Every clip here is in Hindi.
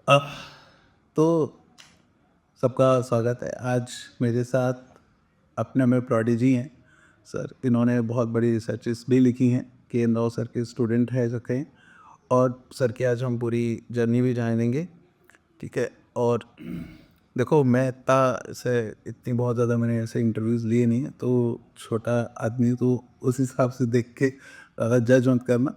अ, तो सबका स्वागत है। आज मेरे साथ अपने में प्रोडिजी हैं सर। इन्होंने बहुत बड़ी रिसर्चेस भी लिखी हैं कि नौ सर के स्टूडेंट हैं जो कहें, और सर की आज हम पूरी जर्नी भी जानेंगे। ठीक है। और देखो, मैं इतनी बहुत ज़्यादा मैंने ऐसे इंटरव्यूज़ लिए नहीं हैं, तो छोटा आदमी तो उस हिसाब से देख के जज मत करना।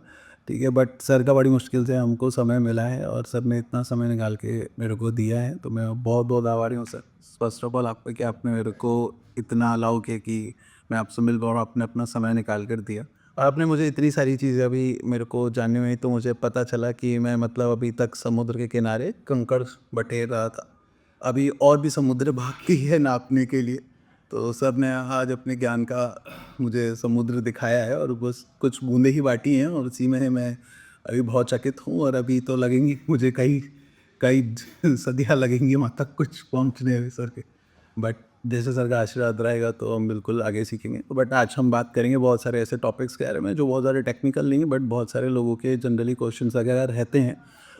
ठीक है। बट सर का बड़ी मुश्किल से हमको समय मिला है और सर ने इतना समय निकाल के मेरे को दिया है, तो मैं बहुत बहुत आभारी हूँ सर। फर्स्ट ऑफ ऑल आपका कि आपने मेरे को इतना अलाउ किया कि मैं आपसे मिल पाऊँ और आपने अपना समय निकाल कर दिया। और आपने मुझे इतनी सारी चीज़ें अभी मेरे को जाननी हुई, तो मुझे पता चला कि मैं मतलब अभी तक समुद्र के किनारे कंकड़ बटेर रहा था। अभी और भी समुद्र बाकी है नापने के लिए। तो सर ने आज अपने ज्ञान का मुझे समुद्र दिखाया है और बस कुछ बूंदें ही बाटी हैं, और उसी में मैं अभी बहुत चकित हूँ। और अभी तो लगेंगी मुझे कई कई सदियाँ लगेंगी वहाँ तक कुछ पहुँचने में सर के। बट जैसे सर का आशीर्वाद रहेगा तो हम बिल्कुल आगे सीखेंगे। बट आज हम बात करेंगे बहुत सारे ऐसे टॉपिक्स के बारे में जो बहुत ज़्यादा टेक्निकल नहीं है, बट बहुत सारे लोगों के जनरली क्वेश्चंस अगर रहते हैं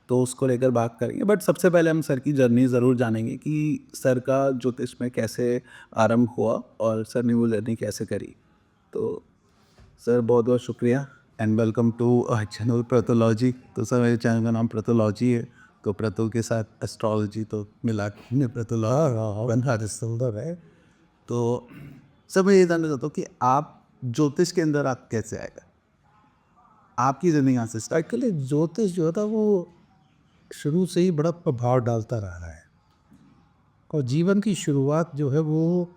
तो उसको लेकर बात करेंगे। बट सबसे पहले हम सर की जर्नी ज़रूर जानेंगे कि सर का ज्योतिष में कैसे आरंभ हुआ और सर ने वो जर्नी कैसे करी। तो सर बहुत बहुत शुक्रिया एंड वेलकम टू चैनल प्रथोलॉजी। तो सर मेरे चैनल का नाम प्रथोलॉजी है, तो प्रथो के साथ एस्ट्रोलॉजी तो मिला के प्रथोलॉजी बना सुंदर है। तो सर मैं ये जानना चाहता हूँ कि आप ज्योतिष के अंदर आप कैसे आएगा, आपकी जर्नी यहाँ से स्टार्ट। एक्चुअली ज्योतिष जो था वो शुरू से ही बड़ा प्रभाव डालता रहा है और जीवन की शुरुआत जो है वो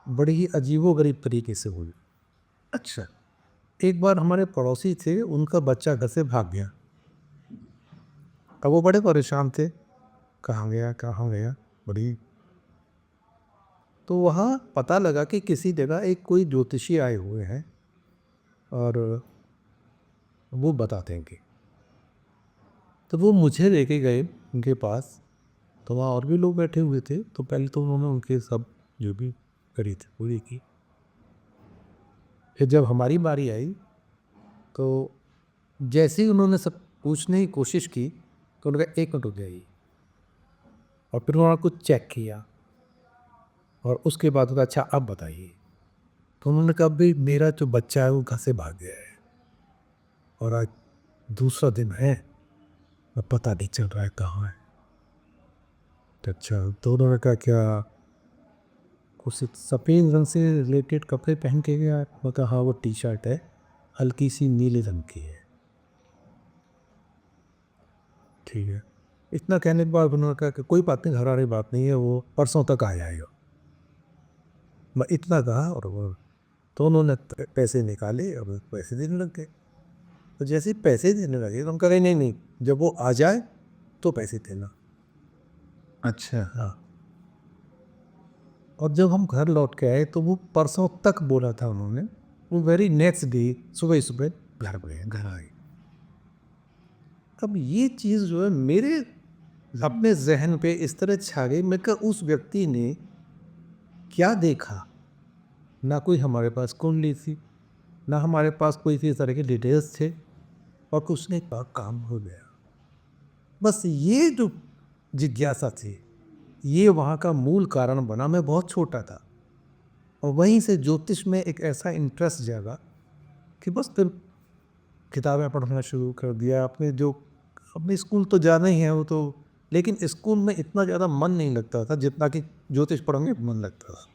बड़ी ही अजीबोगरीब तरीके से हुई। अच्छा। एक बार हमारे पड़ोसी थे, उनका बच्चा घर से भाग गया। अब वो बड़े परेशान थे, कहाँ गया कहाँ गया बड़ी। तो वहाँ पता लगा कि किसी जगह एक कोई ज्योतिषी आए हुए हैं और वो बताते हैं कि, तो वो मुझे लेके गए उनके पास। तो वहाँ और भी लोग बैठे हुए थे, तो पहले तो उन्होंने उनके सब जो भी करी थी पूरी की। फिर जब हमारी बारी आई तो जैसे ही उन्होंने सब पूछने की कोशिश की तो उन्होंने कहा 1 मिनट रुक जाइए, और फिर उन्होंने कुछ चेक किया और उसके बाद उन्होंने अच्छा अब बताइए। तो उन्होंने कहा भाई मेरा जो बच्चा है वो घर से भाग गया है और आज दूसरा दिन है, अब पता नहीं चल रहा है कहाँ है। तो अच्छा, तो उन्होंने कहा क्या कुछ सफ़ेद रंग से रिलेटेड कपड़े पहन के गया है? मैं कहा हाँ वो टी शर्ट है, हल्की सी नीले रंग की है। ठीक है, इतना कहने के बाद उन्होंने कहा कि कोई बात नहीं, घर वाली बात नहीं है, वो परसों तक आ जाएगा। मैं इतना कहा और वो तो उन्होंने पैसे निकाले और पैसे देने लग गए। तो जैसे ही पैसे देने लगे तो हम कह रहे नहीं नहीं, जब वो आ जाए तो पैसे देना। अच्छा। हाँ, और जब हम घर लौट के आए तो वो परसों तक बोला था उन्होंने, वो वेरी नेक्स्ट डे सुबह ही सुबह घर आए। अब ये चीज़ जो है मेरे अपने जहन पे इस तरह छा गई, मैं कहा उस व्यक्ति ने क्या देखा। ना कोई हमारे पास कुंडली थी, ना हमारे पास कोई इस तरह के डिटेल्स थे, और कुछ नहीं कहा, काम हो गया। बस ये जो जिज्ञासा थी ये वहाँ का मूल कारण बना। मैं बहुत छोटा था और वहीं से ज्योतिष में एक ऐसा इंटरेस्ट जागा कि बस फिर किताबें पढ़ना शुरू कर दिया। अपने स्कूल तो जाना ही है वो तो, लेकिन स्कूल में इतना ज़्यादा मन नहीं लगता था जितना कि ज्योतिष पढ़ने में मन लगता था।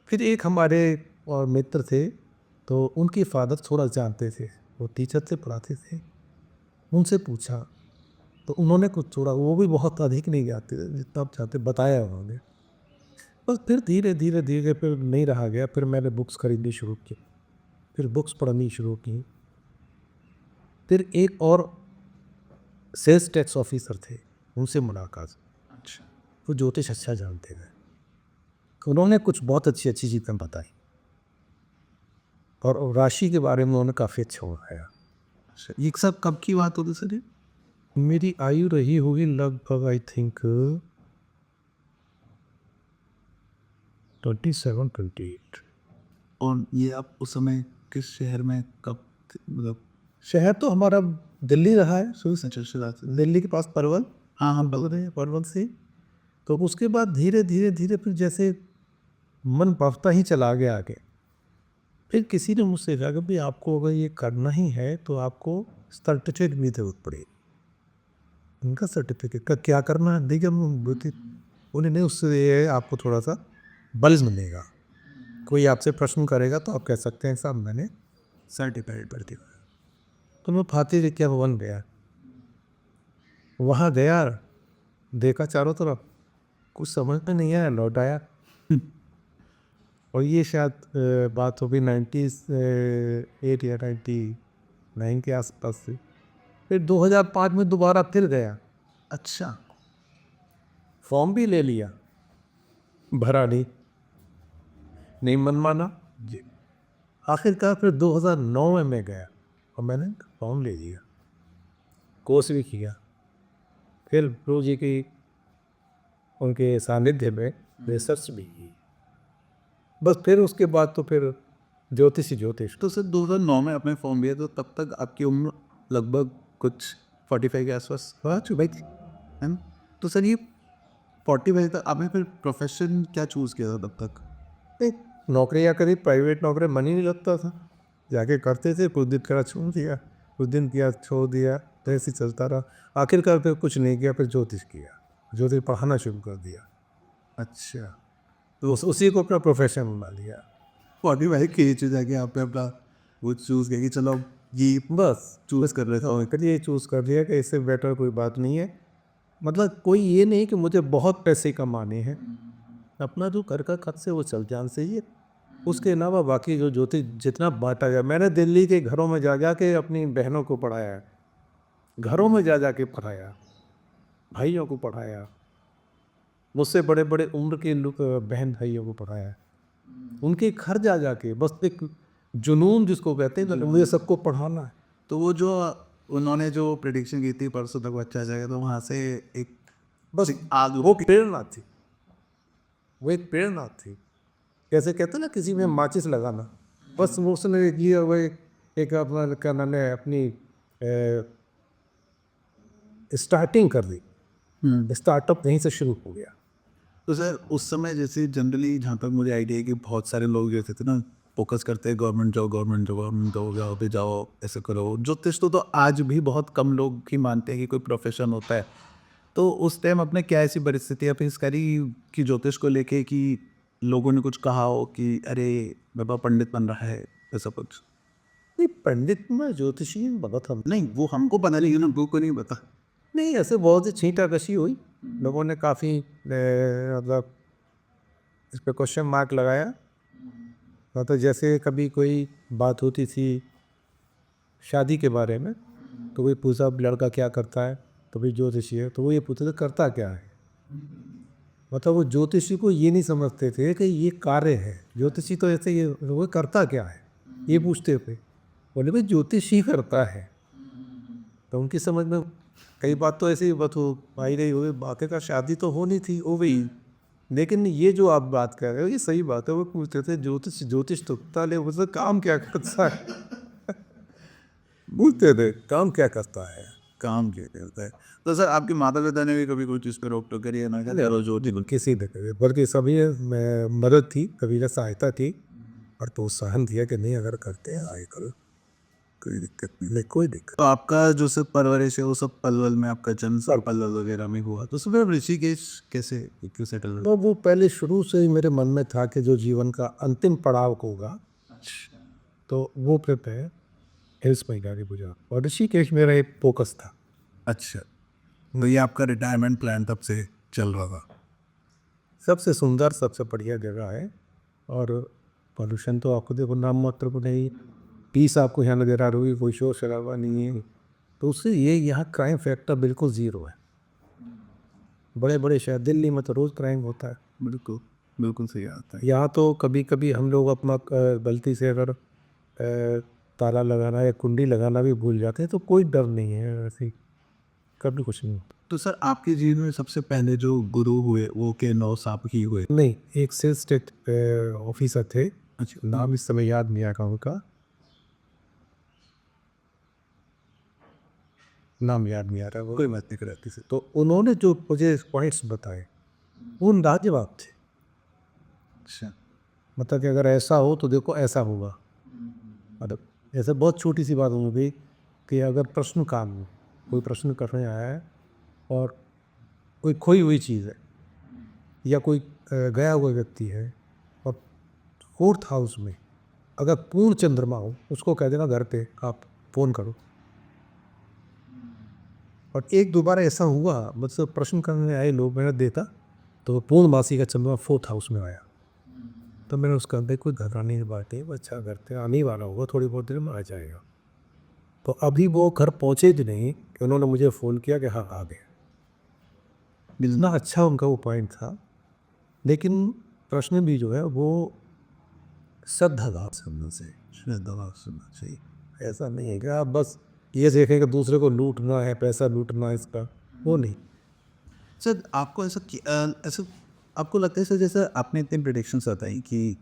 फिर एक हमारे और मित्र थे, तो उनके फादर थोड़ा जानते थे, वो टीचर से पढ़ाते थे। उनसे पूछा तो उन्होंने कुछ थोड़ा, वो भी बहुत अधिक नहीं जानते थे जितना आप चाहते, बताया उन्होंने। बस फिर धीरे धीरे धीरे फिर नहीं रहा गया, फिर मैंने बुक्स खरीदनी शुरू की, फिर बुक्स पढ़नी शुरू की। फिर एक और सेल्स टैक्स ऑफिसर थे, उनसे मुलाकात। अच्छा। वो ज्योतिष अच्छा जानते थे, उन्होंने कुछ बहुत अच्छी अच्छी चीज़ें बताई और राशि के बारे में उन्होंने काफ़ी अच्छा बताया। अच्छा, ये सब कब की बात होगी सर ये? मेरी आयु रही होगी लगभग आई थिंक 27-28। और ये आप उस समय किस शहर में कब मतलब? शहर तो हमारा दिल्ली रहा है शुरू से। अच्छा, शुरुआत से। दिल्ली के पास परवल। हाँ हाँ बोल रहे हैं परवल से। तो उसके बाद धीरे धीरे धीरे फिर जैसे मन बढ़ता ही चला गया आगे। फिर किसी ने मुझसे कहा कि भाई आपको अगर ये करना ही है तो आपको सर्टिफिकेट भी जरूरत पड़ेगी। उनका सर्टिफिकेट का क्या करना है, देखिए हम बोलते उन्हें नहीं, उससे ये है आपको थोड़ा सा बल मिलेगा। कोई आपसे प्रश्न करेगा तो आप कह सकते हैं साहब मैंने सर्टिफिकेट भर दिया। तो मैं भारतीय विज्ञान भवन गया, वहाँ गया, देखा चारों तरफ, कुछ समझ में नहीं आया, लौट आया। और ये शायद बात होगी 98 या 99 के आसपास से। फिर 2005 में दोबारा फिर गया, अच्छा फॉर्म भी ले लिया, भरा नहीं मन माना जी। आखिरकार फिर 2009 में मैं गया और मैंने फॉर्म ले लिया, कोर्स भी किया। फिर गुरु जी की उनके सानिध्य में रिसर्च भी की। बस फिर उसके बाद तो फिर ज्योतिष ही ज्योतिष। तो सर 2009 में आपने फॉर्म लिया, तो तब तक आपकी उम्र लगभग कुछ 45 के आसपास हाँ चुभाई थी। है ना? तो सर ये 45 तक आपने फिर प्रोफेशन क्या चूज़ किया था तब तक? नहीं, नौकरियाँ करी, प्राइवेट नौकरी, मन ही नहीं लगता था। जाके करते थे, कुछ दिन करा छोड़ दिया, कुछ दिन किया छोड़ दिया, तो ऐसे ही चलता रहा। आखिरकार फिर कुछ नहीं किया, फिर ज्योतिष किया, ज्योतिष पढ़ाना शुरू कर दिया। अच्छा, तो उसी को अपना प्रोफेशन बना लिया। 45 की एज में जाके आपने अपना वो चूज़ किया कि चलो ये बस चूज़ कर लेता हूँ। करिए चूज़ कर लिया कि इससे बेटर कोई बात नहीं है। मतलब कोई ये नहीं कि मुझे बहुत पैसे कमाने हैं, अपना जो घर का खर्च से वो चल जान चाहिए। उसके अलावा बाकी जो ज्योतिष जितना बांटा जाए, मैंने दिल्ली के घरों में जा जा के अपनी बहनों को पढ़ाया, घरों में जा जा के पढ़ाया, भाइयों को पढ़ाया, मुझसे बड़े बड़े उम्र के बहन भाइयों को पढ़ाया, उनके घर जा जा के, बस एक जुनून जिसको कहते हैं ना, मुझे सबको पढ़ाना है। तो वो जो उन्होंने जो प्रिडिक्शन की थी परसों तक बच्चा आ जाएगा, तो वहाँ से एक बस आग वो प्रेरणा थी, वो एक प्रेरणा थी। कैसे कहते हैं ना किसी में माचिस लगाना, बस वो उसने ये वो एक अपना क्या नाम है अपनी स्टार्टिंग कर दी, स्टार्टअप यहीं से शुरू हो गया। तो सर उस समय जैसे जनरली जहाँ तक मुझे आइडिया है कि बहुत सारे लोग जैसे थे ना, फोकस करते हैं government job government job government job, जाओ पे जाओ ऐसे करो। ज्योतिष तो आज भी बहुत कम लोग ही मानते हैं कि कोई प्रोफेशन होता है। तो उस टाइम आपने क्या ऐसी परिस्थितियाँ फेस करी कि ज्योतिष को लेके कि लोगों ने कुछ कहा हो कि अरे बाबा पंडित बन रहा है, ऐसा कुछ? नहीं, पंडित में ज्योतिषी बना था नहीं, वो हमको पता नहीं, ना को नहीं पता। नहीं, ऐसे बहुत सी छींटाकशी हुई, लोगों ने काफ़ी मतलब इस पे क्वेश्चन मार्क लगाया। हाँ, तो जैसे कभी कोई बात होती थी शादी के बारे में, तो कोई पूछा लड़का क्या करता है, तो भाई ज्योतिषी है, तो वो ये पूछते थे करता क्या है। मतलब वो ज्योतिषी को ये नहीं समझते थे कि ये कार्य है, ज्योतिषी तो ऐसे ये वो करता क्या है ये पूछते थे। बोले भाई ज्योतिषी करता है, तो उनकी समझ में कई बात तो ऐसी बात हो आई रही हो, बाकी का शादी तो होनी थी हो गई। लेकिन ये जो आप बात कर रहे हो ये सही बात है, वो पूछते थे ज्योतिष ज्योतिष तो पता ले उसका काम क्या करता है। पूछते थे काम क्या करता है। काम क्या करता है? तो सर आपके माता पिता ने भी कभी कोई चीज़ पे रोक टोक करी है ना, क्या करो जो किसी ने करे, बल्कि सभी में मदद थी, कभी ना सहायता थी और प्रोत्साहन दिया कि नहीं अगर करते हैं आगे करो, कोई दिक्कत नहीं, कोई दिक्कत। तो आपका जो सब परवरिश है वो सब पलवल में, आपका जन्म सब पलवल वगैरह में हुआ, तो सब ऋषिकेश कैसे क्यों सेटल? तो वो पहले शुरू से ही मेरे मन में था कि जो जीवन का अंतिम पड़ाव होगा तो वो फिर है हिल्स महिला की पूजा, और ऋषिकेश मेरा एक फोकस था। अच्छा, तो ये आपका रिटायरमेंट प्लान तब से चल रहा था? सबसे सुंदर सबसे बढ़िया जगह है, और पॉल्यूशन तो आपको देखो नाम मात्र को नहीं, पीस आपको यहाँ नजर आ रही है, कोई शोर शराबा नहीं है, तो उससे ये यहाँ क्राइम फैक्टर बिल्कुल ज़ीरो है। बड़े बड़े शहर दिल्ली में तो रोज़ क्राइम होता है, बिल्कुल बिल्कुल सही आता है। यहाँ तो कभी कभी हम लोग अपना गलती से अगर ताला लगाना या कुंडी लगाना भी भूल जाते हैं तो कोई डर नहीं है, ऐसे कभी कुछ नहीं होता। तो सर आपके जीवन में सबसे पहले जो गुरु हुए वो के नौ साप ही हुए? नहीं, एक सेल्स टैक्स ऑफिसर थे, अच्छा, नाम इस समय याद नहीं आया उनका, नाम याद नहीं आ रहा वो, कोई बात नहीं कराती से। तो उन्होंने जो मुझे पॉइंट्स बताए वो लाजवाब थे। अच्छा। मतलब कि अगर ऐसा हो तो देखो ऐसा होगा। मतलब ऐसे बहुत छोटी सी बात हो गई कि अगर प्रश्न काम में कोई प्रश्न करने आया है और कोई खोई हुई चीज़ है या कोई गया हुआ व्यक्ति है और फोर्थ हाउस में अगर पूर्ण चंद्रमा हो उसको कह देना घर पे आप फ़ोन करो। और एक दो बार ऐसा हुआ, मतलब प्रश्न करने आए लोग, मैंने देखा तो पूर्णमासी का चंद्रमा फोर्थ हाउस में आया। तो मैंने उसका भाई कोई घबराने की बात नहीं, अच्छा घर पे आने ही वाला होगा, थोड़ी बहुत देर में आ जाएगा। तो अभी वो घर पहुँचे भी नहीं कि उन्होंने मुझे फ़ोन किया कि हाँ आ गए। इतना अच्छा उनका वो पॉइंट था। लेकिन प्रश्न भी जो है वो श्रद्धा सुनना चाहिए, श्रद्धा सुनना चाहिए। ऐसा नहीं है कि आप बस ये देखें कि दूसरे को लूटना है, पैसा लूटना है इसका, वो नहीं। सर आपको ऐसा आपको लगता है सर, जैसे आपने इतने प्रिडिक्शंस बताई कि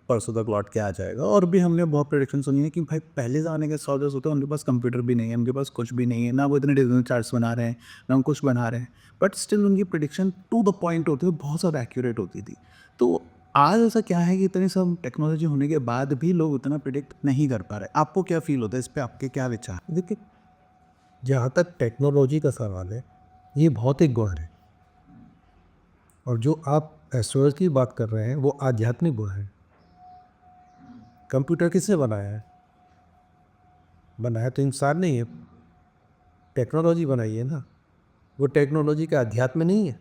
परसों तक लौट के आ जाएगा, और भी हमने बहुत प्रिडिक्शन सुनी है कि भाई पहले ज़माने के सोल्जर्स होते हैं, उनके पास कंप्यूटर भी नहीं है, उनके पास कुछ भी नहीं है, ना वो इतने डिजिटल चार्ट्स बना रहे हैं, ना वो कुछ बना रहे हैं, बट स्टिल उनकी प्रिडिक्शन टू द पॉइंट होती है, बहुत ज़्यादा एक्यूरेट होती थी। तो आज ऐसा क्या है कि इतनी सब टेक्नोलॉजी होने के बाद भी लोग उतना प्रिडिक्ट नहीं कर पा रहे? आपको क्या फील होता है इस पर, आपके क्या विचार? देखिए, जहाँ तक टेक्नोलॉजी का सवाल है, ये भौतिक गुण है, और जो आप एस्ट्रोलॉजी की बात कर रहे हैं वो आध्यात्मिक गुण है। कंप्यूटर किसने बनाया है? बनाया तो इंसान नहीं है, टेक्नोलॉजी बनाई है ना। वो टेक्नोलॉजी का अध्यात्म नहीं है,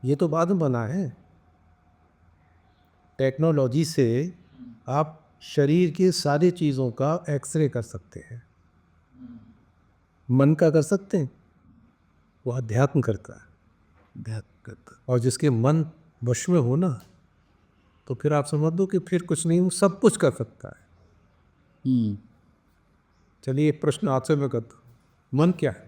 ये तो बाद में बना है। टेक्नोलॉजी से आप शरीर की सारी चीज़ों का एक्सरे कर सकते हैं, मन का कर सकते हैं, वो अध्यात्म करता है। और जिसके मन वश में हो ना, तो फिर आप समझ दो कि फिर कुछ नहीं, वो सब कुछ कर सकता है। चलिए एक प्रश्न आपसे मैं करता हूँ, मन क्या है?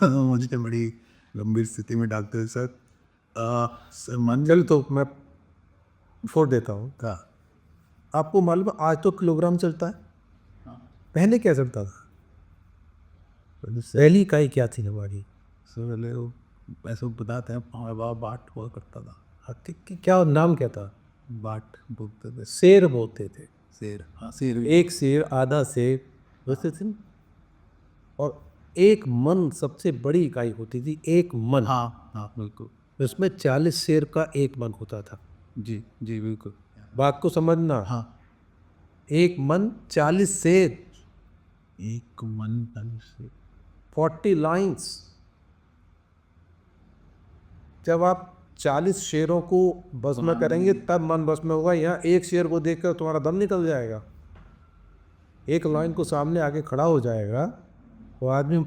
मुझे बड़ी गंभीर स्थिति में डालते हैं सर। सर मन चल तो मैं फोड़ देता हूँ। का आपको मालूम है आज तो किलोग्राम चलता है, पहले क्या चलता था? पहली इकाई क्या थी हमारी? सर पहले वो ऐसे बताते हैं, हमारे बाबा बाट हुआ करता था। क्या नाम क्या था? बाट बोलते थे। शेर बोलते थे। शेर, हाँ शेर भी। एक शेर, आधा शेर, वैसे थे ना? और एक मन सबसे बड़ी इकाई होती थी, एक मन। हाँ हाँ बिल्कुल। उसमें 40 शेर का एक मन होता था। जी जी बिल्कुल। बात को समझना। हाँ। एक मन 40 शेर, एक मन तन से 40 लाइन्स। जब आप 40 शेरों को बस में करेंगे तब मन बस में होगा। यहाँ एक शेर को देखकर तुम्हारा दम निकल जाएगा। एक लाइन को सामने आके खड़ा हो जाएगा, वो आदमी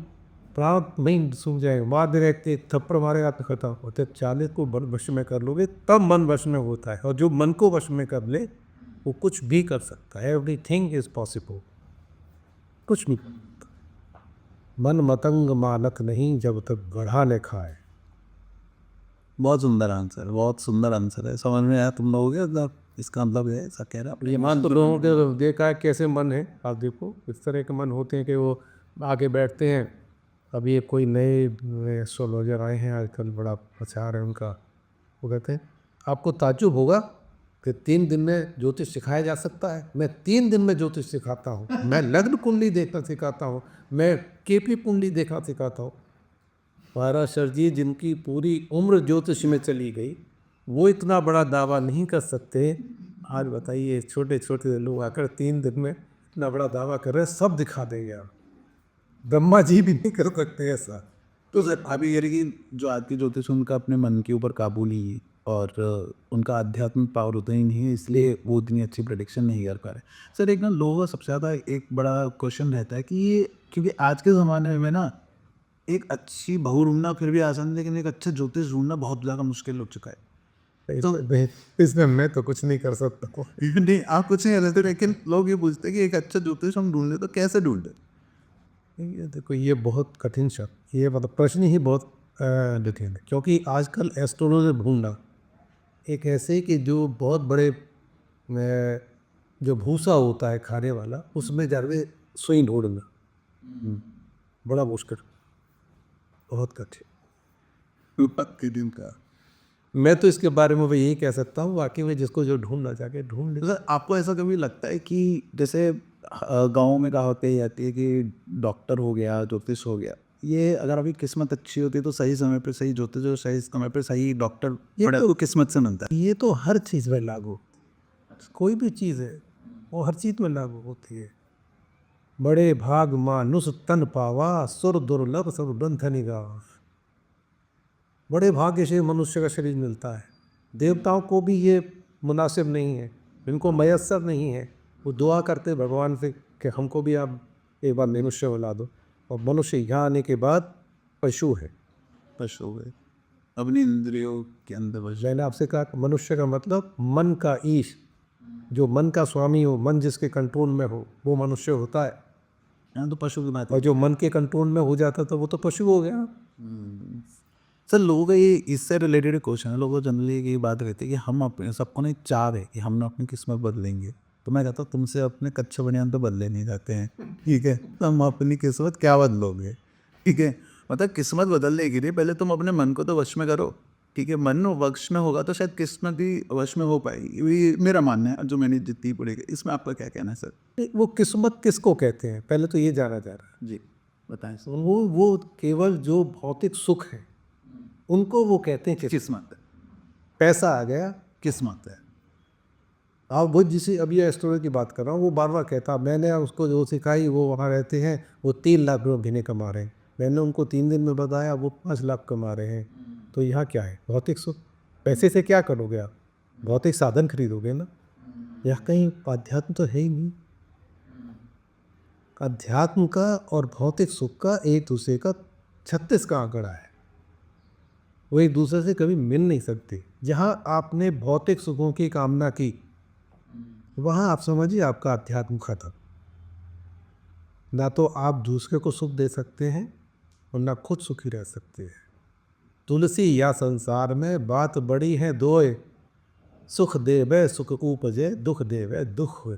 प्राण नहीं सूख जाएगा, मार दे रहे थप्पड़ मारेगा तो खत्म होते। 40 को वश में कर लोगे तब मन वश में होता है, और जो मन को वश में कर ले वो कुछ भी कर सकता है। एवरीथिंग इज पॉसिबल, कुछ भी। मन मतंग मानक नहीं जब तक गढ़ा ने खाए। बहुत सुंदर आंसर, बहुत सुंदर आंसर है। समझ में आया तुम लोगों के, मतलब इसका मतलब है ऐसा कह रहा ये मान तो लोगों के देखा है कैसे मन है। आप देखो इस तरह के मन होते हैं कि वो आके बैठते हैं। अभी एक कोई नए एस्ट्रोलॉजर आए हैं आजकल, बड़ा प्रचार है उनका। वो कहते हैं आपको ताज्जुब होगा कि 3 दिन में ज्योतिष सिखाया जा सकता है। मैं 3 दिन में ज्योतिष सिखाता हूँ, मैं लग्न कुंडली देखना सिखाता हूँ, मैं केपी कुंडली देखना सिखाता हूँ। पाराशर जी जिनकी पूरी उम्र ज्योतिष में चली गई, वो इतना बड़ा दावा नहीं कर सकते। आज बताइए छोटे छोटे लोग आकर 3 दिन में इतना बड़ा दावा कर रहे हैं, सब दिखा देंगे आप। ब्रह्मा जी भी नहीं कर सकते ऐसा। तो सर अभी ये कि जो आज की ज्योतिष उनका अपने मन के ऊपर काबू नहीं है, और उनका आध्यात्मिक पावर उतना ही नहीं है, इसलिए वो इतनी अच्छी प्रेडिक्शन नहीं कर पा रहे। सर एक ना लोगों का सबसे ज़्यादा एक बड़ा क्वेश्चन रहता है कि ये, क्योंकि आज के ज़माने में ना एक अच्छी बहू ढूंढना फिर भी आसान है, लेकिन एक अच्छा ज्योतिष ढूंढना बहुत ज़्यादा मुश्किल हो चुका है। इसमें मैं तो कुछ नहीं कर सकता हूँ। नहीं आप कुछ नहीं कहते, लेकिन लोग ये पूछते हैं कि एक अच्छा ज्योतिष हम ढूंढे तो कैसे ढूंढे? ये देखो, ये बहुत कठिन शब्द, ये मतलब प्रश्न ही बहुत कठिन है। क्योंकि आजकल एस्ट्रोलॉजर ढूंढना एक ऐसे कि जो बहुत बड़े जो भूसा होता है खाने वाला, उसमें जाके सुई ढूंढना बड़ा मुश्किल, बहुत कठिन। पक्के दिन का। मैं तो इसके बारे में यही कह सकता हूँ, वाकई में जिसको जो ढूंढना जाके ढूंढ ले। सर आपको ऐसा कभी लगता है कि जैसे गाँव में कहावत कही जाती है कि डॉक्टर हो गया, ज्योतिष हो गया, ये अगर अभी किस्मत अच्छी होती है तो सही समय पे सही ज्योतिष और सही समय पे सही डॉक्टर बड़ा तो किस्मत से मिलता है। ये तो हर चीज़ में लागू, कोई भी चीज़ है वो हर चीज़ में लागू होती है। बड़े भाग मानुष तन पावा, सुर दुर्लभ सब ग्रंथ निगाह। बड़े भाग्य से मनुष्य का शरीर मिलता है। देवताओं को भी ये मुनासिब नहीं है, इनको मयस्सर नहीं है। वो दुआ करते भगवान से कि हमको भी आप एक बार मनुष्य बना दो, और मनुष्य यहाँ आने के बाद पशु है। पशु हो गए अपनी इंद्रियों के अंदर बस। मैंने आपसे कहा कि मनुष्य का मतलब मन का ईश, जो मन का स्वामी हो, मन जिसके कंट्रोल में हो, वो मनुष्य होता है। यहाँ तो पशु की बात और है। जो मन के कंट्रोल में हो जाता तो वो तो पशु हो गया। सर लोगों का ये इससे रिलेटेड क्वेश्चन है, लोगों जनरली ये बात कहते हैं कि हम अपने सबको ना चाह है कि हम अपनी किस्मत बदलेंगे। तो मैं कहता हूँ तुमसे अपने कच्चे बनियान तो बदले नहीं जाते हैं, ठीक है। तुम अपनी किस्मत क्या बदलोगे, ठीक है। मतलब किस्मत बदलने के लिए पहले तुम अपने मन को तो वश में करो, ठीक है। मन वश में होगा तो शायद किस्मत भी वश में हो पाएगी, ये मेरा मानना है जो मैंने जितनी पढ़ी है। इसमें आपका क्या कहना है सर? वो किस्मत किसको कहते हैं, पहले तो ये जाना जा रहा है। जी बताएं सर। वो केवल जो भौतिक सुख है उनको वो कहते हैं किस्मत। किस्मत है, पैसा आ गया किस्मत है। आप वो जिसे अभी ये स्टोरी की बात कर रहा हूँ, वो बार बार कहता, मैंने उसको जो सिखाई, वो वहाँ रहते हैं, वो 3 लाख रुपये महीने कमा रहे हैं। मैंने उनको 3 दिन में बताया, वो 5 लाख कमा रहे हैं। तो यहाँ क्या है, भौतिक सुख। पैसे से क्या करोगे आप, भौतिक साधन खरीदोगे ना। यहाँ कहीं अध्यात्म तो है ही नहीं। अध्यात्म का और भौतिक सुख का एक दूसरे का 36 का आंकड़ा है, वो एक दूसरे से कभी मिल नहीं सकते। जहाँ आपने भौतिक सुखों की कामना की, वहाँ आप समझिए आपका अध्यात्म खत्म। ना तो आप दूसरे को सुख दे सकते हैं और ना खुद सुखी रह सकते हैं। तुलसी या संसार में बात बड़ी है दोए, सुख देवे सुख उपजे, दुख देवे दुख हुए।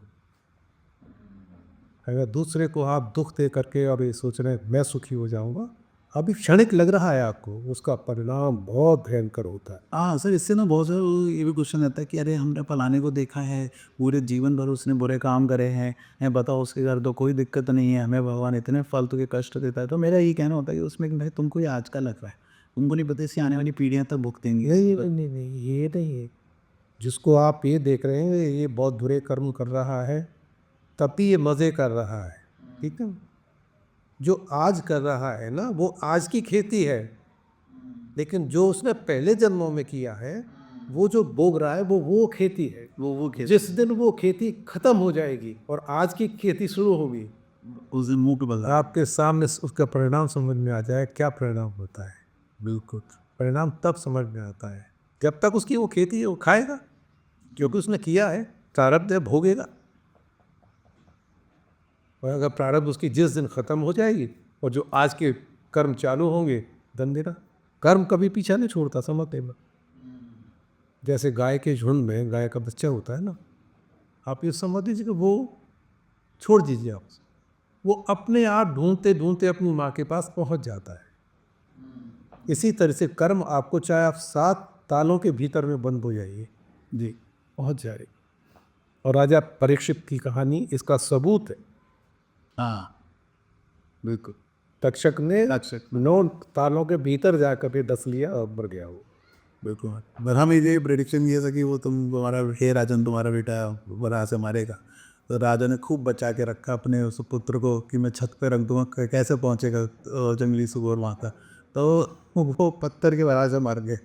अगर दूसरे को आप दुख दे करके अब ये सोच रहे हैं मैं सुखी हो जाऊंगा, अभी क्षणिक लग रहा है आपको, उसका परिणाम बहुत भयंकर होता है। हाँ सर, इससे ना बहुत सारे ये भी क्वेश्चन रहता है कि अरे हमने फलाने को देखा है, पूरे जीवन भर उसने बुरे काम करे हैं, बताओ उसके घर तो कोई दिक्कत नहीं है, हमें भगवान इतने फालतू के कष्ट देता है। तो मेरा ये कहना होता है कि उसमें कि भाई तुमको ये आज का लग रहा है, तुमको नहीं पता इससे आने वाली पीढ़ियाँ तक भुगतेंगी। नहीं, ये नहीं है। जिसको आप ये देख रहे हैं ये बहुत बुरे कर्म कर रहा है, तभी ये मज़े कर रहा है, ठीक है। जो आज कर रहा है ना, वो आज की खेती है, लेकिन जो उसने पहले जन्मों में किया है, वो जो बोग रहा है वो खेती है। वो खेती जिस दिन वो खेती खत्म हो जाएगी और आज की खेती शुरू होगी, उस दिन मुंह पे बदला। आपके सामने उसका परिणाम समझ में आ जाए, क्या परिणाम होता है। बिल्कुल। परिणाम तब समझ में आता है, जब तक उसकी वो खेती है वो खाएगा, क्योंकि उसने किया है, प्रारब्ध है, भोगेगा। और अगर प्रारब्ध उसकी जिस दिन ख़त्म हो जाएगी और जो आज के कर्म चालू होंगे, धन देना। कर्म कभी पीछा नहीं छोड़ता, समझते हैं। जैसे गाय के झुंड में गाय का बच्चा होता है ना, आप ये समझ लीजिए कि वो छोड़ दीजिए आप, वो अपने आप ढूंढते ढूंढते अपनी माँ के पास पहुंच जाता है। इसी तरह से कर्म आपको, चाहे आप 7 तालों के भीतर में बंद हो जाइए, जी पहुंच जाएगी। और राजा परीक्षित की कहानी इसका सबूत है। हाँ बिल्कुल। तक्षक ने तक्षक 9 तालों के भीतर जाकर के डस लिया और मर गया वो। बिल्कुल। पर हम ये प्रेडिक्शन किया था कि वो तुम्हारा हे राजन, तुम्हारा बेटा वहाँ से मारेगा। तो राजा ने खूब बचा के रखा अपने उस पुत्र को कि मैं छत पे रख दूंगा, कैसे पहुँचेगा जंगली सुअर वहाँ का। तो वो पत्थर के वजह से मार गए।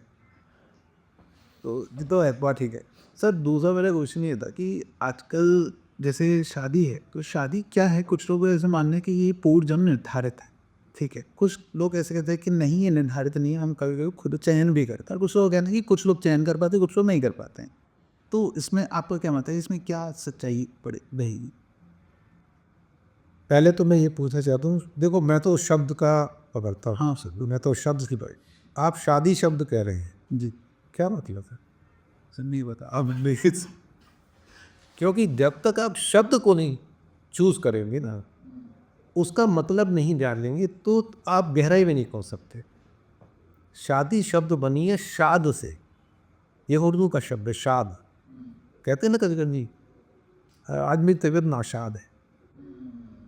तो ये तो है, बात ठीक है। सर दूसरा मेरा क्वेश्चन ये था कि आजकल जैसे शादी है, तो शादी क्या है, कुछ लोग ऐसे मानते हैं कि ये पूर्व जन्म निर्धारित है, ठीक है। कुछ लोग ऐसे कहते हैं कि नहीं ये निर्धारित नहीं है, हम कभी कभी खुद चयन भी करते हैं। और कुछ लोग कहते हैं कि कुछ लोग चयन कर पाते हैं, कुछ लोग नहीं कर पाते हैं। तो इसमें आपका क्या मत है, इसमें क्या सच्चाई पड़े रहेगी? पहले तो मैं ये पूछना चाहता हूँ, देखो मैं तो शब्द का पकड़ता हूँ। हाँ सर। मैं तो शब्द की बात, आप शादी शब्द कह रहे हैं, जी क्या मतलब है? सर नहीं बता अब देखिए। क्योंकि जब तक आप शब्द को नहीं चूज करेंगे ना, उसका मतलब नहीं जान लेंगे तो आप गहराई में नहीं पहुंच सकते। शादी शब्द बनी है शाद से, ये उर्दू का शब्द है शाद। कहते हैं ना कभी कभी आज मेरी तबीयत नाशाद है,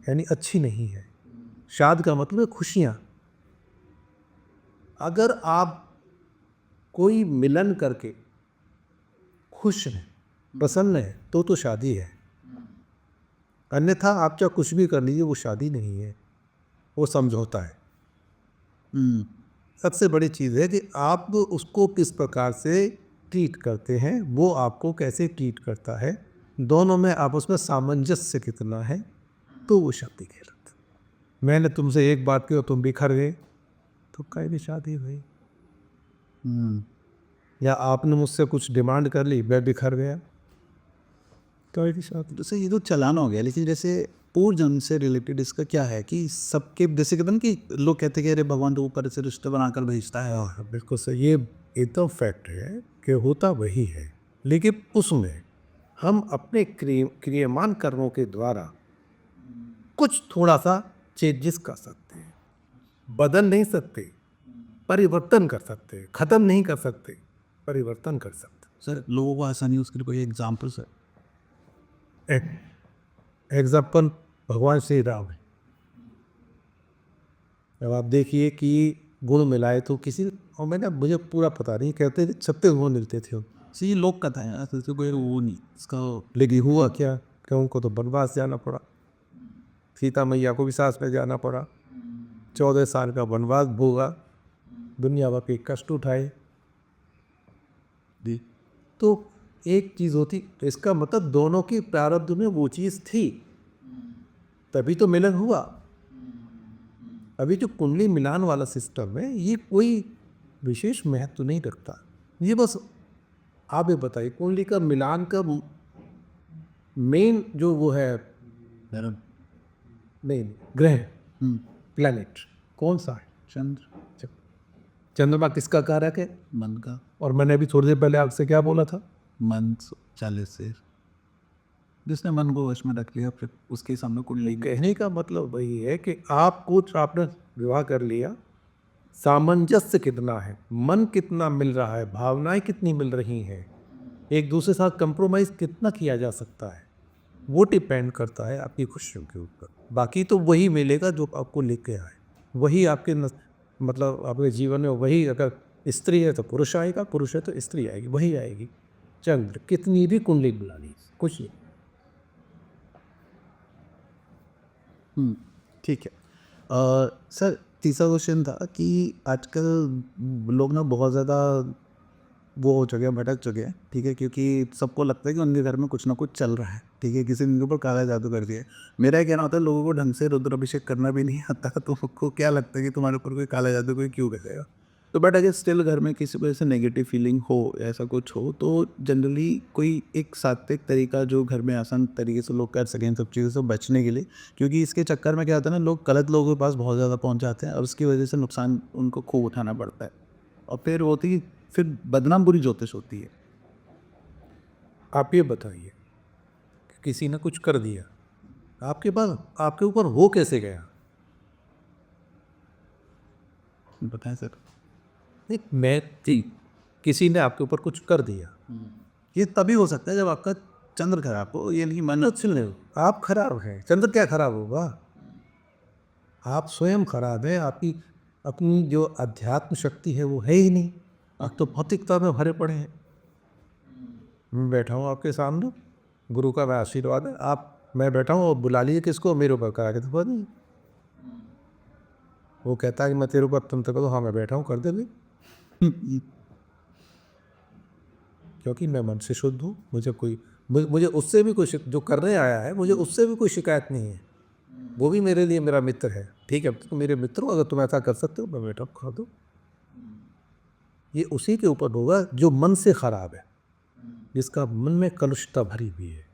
यानी अच्छी नहीं है। शाद का मतलब है खुशियाँ। अगर आप कोई मिलन करके खुश हैं, प्रसन्न है, तो शादी है। अन्यथा आप चाहे कुछ भी कर लीजिए, वो शादी नहीं है, वो समझौता है। सबसे बड़ी चीज़ है कि आप उसको किस प्रकार से ट्रीट करते हैं, वो आपको कैसे ट्रीट करता है, दोनों में आपस में सामंजस्य कितना है, तो वो शादी कहलाता है। मैंने तुमसे एक बात की और तुम बिखर गए, तो कहीं भी शादी हुई। या आपने मुझसे कुछ डिमांड कर ली, मैं बिखर गया, कहीं भी शादी। जैसे ये तो चलाना हो गया, लेकिन जैसे पूर्व जन्म से रिलेटेड इसका क्या है कि सबके जैसे कहते हैं ना कि लोग कहते हैं कि अरे भगवान तो ऊपर से रिश्ते बनाकर भेजता है। हाँ, बिल्कुल सही। ये एकदम फैक्ट है कि होता वही है, लेकिन उसमें हम अपने क्रियमान कर्मों के द्वारा कुछ थोड़ा सा चेंजेस कर सकते हैं। बदल नहीं सकते, परिवर्तन कर सकते हैं। ख़त्म नहीं कर सकते, परिवर्तन कर सकते सर लोगों को आसानी उसके लिए कोई एग्जाम्पल सर? हैं। एग्जाम्पल भगवान श्री राम है। अब आप देखिए कि गुण मिलाए तो किसी, और मैंने मुझे पूरा पता नहीं, कहते थे 36 गुण मिलते थे। सर ये लोक कथा है, ऐसे तो कोई वो नहीं इसका। लेकिन हुआ क्या कि उनको तो वनवास जाना पड़ा, सीता मैया को भी सास में जाना पड़ा, 14 साल का वनवास भोगा, दुनिया भर के कष्ट उठाए। जी। तो एक चीज़ होती, तो इसका मतलब दोनों की प्रारब्ध में वो चीज़ थी, तभी तो मिलन हुआ। अभी जो कुंडली मिलान वाला सिस्टम है, ये कोई विशेष महत्व नहीं रखता। ये बस आप ये बताइए, कुंडली का मिलान का मेन जो वो है, नहीं ग्रह, प्लैनेट कौन सा है? चंद्र। चंद्रमा किसका कारक है? मन का। और मैंने अभी थोड़ी देर पहले आपसे क्या बोला था? मन 40 से जिसने मन को वश में रख लिया फिर उसके सामने कुंडली कहने का मतलब वही है कि आपने विवाह कर लिया, सामंजस्य कितना है, मन कितना मिल रहा है, भावनाएं कितनी मिल रही हैं, एक दूसरे के साथ कंप्रोमाइज़ कितना किया जा सकता है, वो डिपेंड करता है आपकी खुशियों के ऊपर। बाकी तो वही मिलेगा जो आपको लेके आए, वही आपके मतलब आपके जीवन में वही। अगर स्त्री है तो पुरुष आएगा, पुरुष है तो स्त्री आएगी, वही आएगी। चंद्र कितनी भी कुंडली बुला ली, कुछ नहीं। ठीक है। सर तीसरा क्वेश्चन था कि आजकल लोग ना बहुत ज़्यादा वो हो चुके हैं, भटक चुके हैं, ठीक है, क्योंकि सबको लगता है कि उनके घर में कुछ ना कुछ चल रहा है, ठीक है, किसी ने उनके ऊपर काला जादू कर दिया है। मेरा ये कहना होता है लोगों को ढंग से रुद्र अभिषेक करना भी नहीं आता, तो आपको क्या लगता है कि तुम्हारे ऊपर कोई काला जादू कोई क्यों करेगा? तो बट अगर स्टिल घर में किसी वजह से नेगेटिव फीलिंग हो या ऐसा कुछ हो, तो जनरली कोई एक सात्विक तरीका जो घर में आसान तरीके से लोग कर सकें इन सब चीज़ों से बचने के लिए, क्योंकि इसके चक्कर में क्या होता है ना, लोग गलत लोगों के पास बहुत ज़्यादा पहुंच जाते हैं और उसकी वजह से नुकसान उनको खूब उठाना पड़ता है, और फिर वो होती फिर बदनाम बुरी ज्योतिष होती है। आप ये बताइए कि किसी ने कुछ कर दिया, आपके पास आपके ऊपर हो कैसे गया? बताएं सर। नहीं, मैं थी, किसी ने आपके ऊपर कुछ कर दिया, ये तभी हो सकता है जब आपका चंद्र खराब हो, ये नहीं मन अच्छे नहीं हो, आप खराब हैं। चंद्र क्या खराब होगा? आप स्वयं खराब है। आपकी अपनी जो अध्यात्म शक्ति है वो है ही नहीं, आप तो भौतिकता में भरे पड़े हैं। मैं बैठा हूँ आपके सामने, गुरु का मैं आशीर्वाद है, आप, मैं बैठा हूँ और बुला लीजिए किसको, मेरे ऊपर करा के तो नहीं। वो कहता है कि मैं तेरे ऊपर तंत्र करूँ, हाँ मैं बैठा हूँ, कर दे भी। क्योंकि मैं मन से शुद्ध हूँ, मुझे उससे भी कोई जो करने आया है, मुझे उससे भी कोई शिकायत नहीं है। वो भी मेरे लिए मेरा मित्र है, ठीक है, तो मेरे मित्र हो, अगर तुम ऐसा कर सकते हो मैं बैठा हूँ, कर दो। ये उसी के ऊपर होगा जो मन से खराब है, जिसका मन में कलुषता भरी हुई है।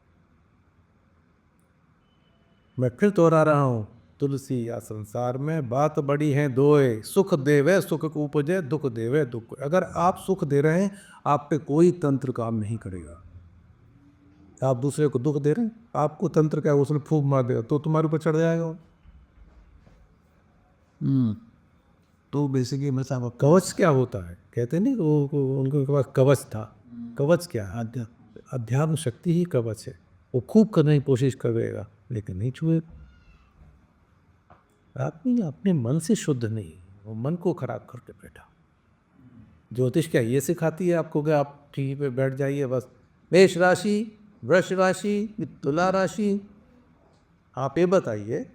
मैं फिर दोहरा रहा हूँ, तुलसी या संसार में बात बड़ी है दोए, सुख देवे सुख को उपजे, दुख देवे दुख। अगर आप सुख दे रहे हैं, आप पे कोई तंत्र काम नहीं करेगा। आप दूसरे को दुख दे रहे हैं, आपको तंत्र क्या है, उसने फूंक मार देगा तो तुम्हारे ऊपर चढ़ जाएगा। तो बेसिकली मैं साहब कवच क्या होता है कहते नहीं उनके पास कवच था। कवच क्या है? अध्यात्म शक्ति ही कवच है। वो खूब करने की कोशिश करेगा लेकिन नहीं छुए। आदमी अपने मन से शुद्ध नहीं, वो मन को खराब करके बैठा। ज्योतिष क्या ये सिखाती है आपको कि आप टीवी पे बैठ जाइए बस मेष राशि, वृष राशि, तुला राशि, आप ये बताइए।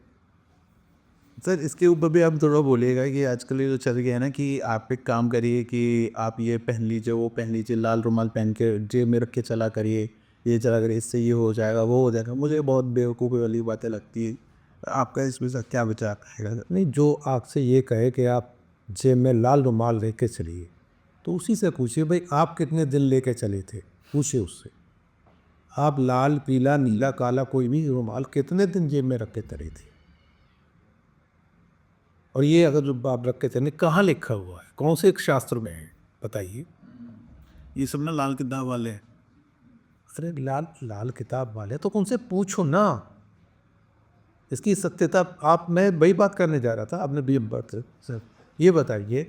सर इसके ऊपर भी आप थोड़ा बोलिएगा कि आजकल ये जो चल गया है ना कि आप एक काम करिए कि आप ये पहन लीजिए, वो पहन लीजिए, लाल रुमाल पहन के जेब में रख के चला करिए, ये चला करिए, इससे ये हो जाएगा, वो हो जाएगा। मुझे बहुत बेवकूफ़ी वाली बातें लगती है। आपका इसमें से क्या विचार रहेगा? नहीं, जो आपसे ये कहे कि आप जेब में लाल रुमाल लेके चलिए तो उसी से पूछिए भाई आप कितने दिन लेके चले थे, पूछिए उससे। आप लाल पीला नीला काला कोई भी रुमाल कितने दिन जेब में रख के चले थे? और ये अगर जो आप रख के चले कहाँ लिखा हुआ है, कौन से एक शास्त्र में है बताइए। ये सब ना लाल किताब वाले हैं। अरे लाल लाल किताब वाले तो उनसे पूछो ना इसकी सत्यता। आप मैं वही बात करने जा रहा था, आपने भी बात सर ये बताइए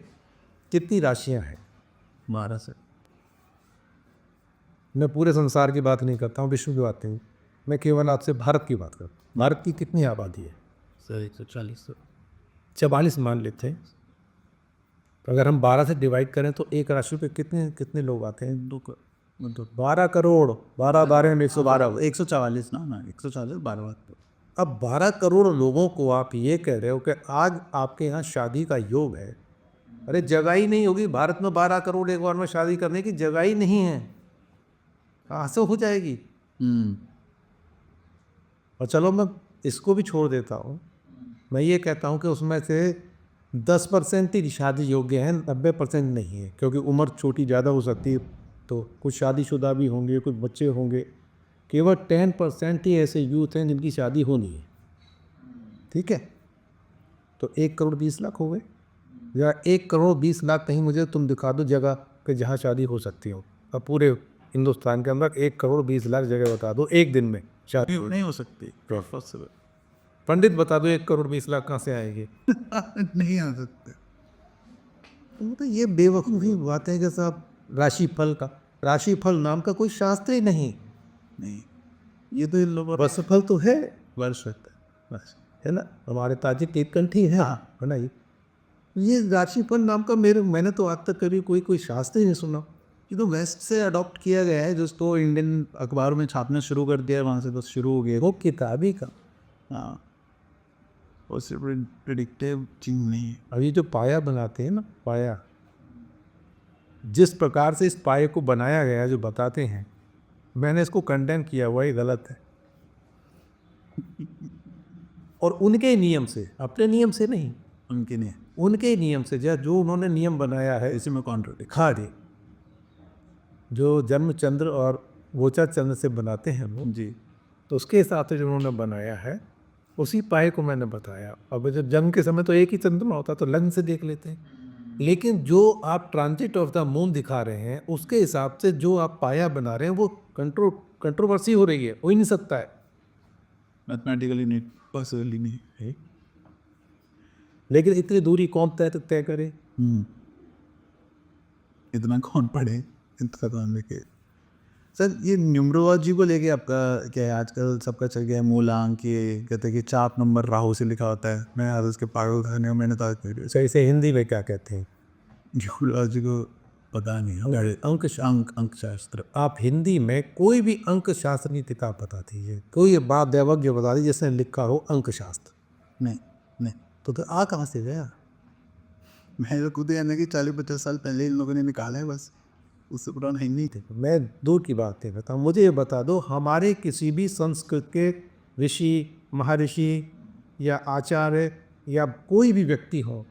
कितनी राशियां हैं? 12 से। मैं पूरे संसार की बात नहीं करता हूँ, विश्व की बात नहीं, मैं केवल आपसे भारत की बात करता हूँ। भारत की कितनी आबादी है? सर 140। 44 मान लेते हैं। तो अगर हम 12 से डिवाइड करें तो एक राशि पे कितने कितने लोग आते हैं? 12 करोड़। 12 12 में 112। 144 ना 140 12 अब 12 करोड़ लोगों को आप ये कह रहे हो कि आज आपके यहाँ शादी का योग है। अरे जगह ही नहीं होगी भारत में 12 करोड़ एक बार में शादी करने की, जगह ही नहीं है, कहाँ से हो जाएगी? और चलो मैं इसको भी छोड़ देता हूँ, मैं ये कहता हूँ कि उसमें से 10% ही शादी योग्य हैं, 90% नहीं है, क्योंकि उम्र छोटी ज़्यादा हो सकती है, तो कुछ शादीशुदा भी होंगे, कुछ बच्चे होंगे। केवल 10% ही ऐसे यूथ हैं जिनकी शादी होनी है। ठीक है, तो 1 करोड़ 20 लाख हो गए, या 1 करोड़ 20 लाख कहीं मुझे तुम दिखा दो जगह कि जहाँ शादी हो सकती हो। अब पूरे हिंदुस्तान के अंदर 1 करोड़ 20 लाख जगह बता दो एक दिन में शादी नहीं हो सकती। पॉसिबल। पंडित बता दो 1 करोड़ 20 लाख कहाँ से आएंगे? नहीं आ सकते। तो ये बेवकूफ़ी बात है कि साहब राशिफल का, राशिफल नाम का कोई शास्त्र ही नहीं। नहीं, ये तो इन लोगों वर्षफल तो है, वर्ष होता है बस। है ना, हमारे ताजिक नीलकंठी है, है ना। ये राशिफल नाम का मैंने तो आज तक कभी कोई शास्त्र ही नहीं सुना। ये तो वेस्ट से अडॉप्ट किया गया है, जिसको इंडियन अखबारों में छापना शुरू कर दिया है, वहाँ से बस शुरू हो गया। वो किताबी का। हाँ, उससे प्रिडिक्टिव चीज़ नहीं है। अब ये जो पाया बनाते हैं ना, पाया जिस प्रकार से इस पाए को बनाया गया जो बताते हैं, मैंने इसको कंडेम किया हुआ ही गलत है। और उनके नियम से, अपने नियम से नहीं, उनके नहीं, उनके नियम से, जो उन्होंने नियम बनाया है इसी में कॉन्ट्रडिक्ट। हाँ जी, जो जन्म चंद्र और वोचा चंद्र से बनाते हैं वो जी, तो उसके हिसाब से जो उन्होंने बनाया है उसी पाए को मैंने बताया। अब जब जन्म के समय तो एक ही चंद्रमा होता तो लग्न से देख लेते हैं, लेकिन जो आप ट्रांजिट ऑफ द मून दिखा रहे हैं उसके हिसाब से जो आप पाया बना रहे हैं वो कंट्रोवर्सी हो रही है, हो ही नहीं सकता है। मैथमेटिकली नहीं, पॉसिबली नहीं है। लेकिन इतनी दूरी कौन तय करे? इतना कौन पढ़े इतना काम लेके। सर ये न्यूमरोलॉजी को लेके आपका क्या है? आजकल सबका चल गया है मूलांक, ये कहते हैं कि 4 नंबर राहु से लिखा होता है। मैं आज उसके पागल खाने में मैंने तो सही से हिंदी में क्या कहते हैं? न्यूमरोलॉजी को पता नहीं है। अंक शास्त्र। आप हिंदी में कोई भी अंक शास्त्र की किताब बता दीजिए, कोई बात दैवज्ञ बता दीजिए जिसने लिखा हो अंक शास्त्र। नहीं नहीं, तो आ कहाँ से गया? मैं तो खुद यानी कि 40-50 साल पहले इन लोगों ने निकाला है, बस उससे पुराना है नहीं थे। मैं दूर की बात नहीं बताऊँ, मुझे ये बता दो हमारे किसी भी संस्कृत के ऋषि महर्षि या आचार्य या कोई भी व्यक्ति हो,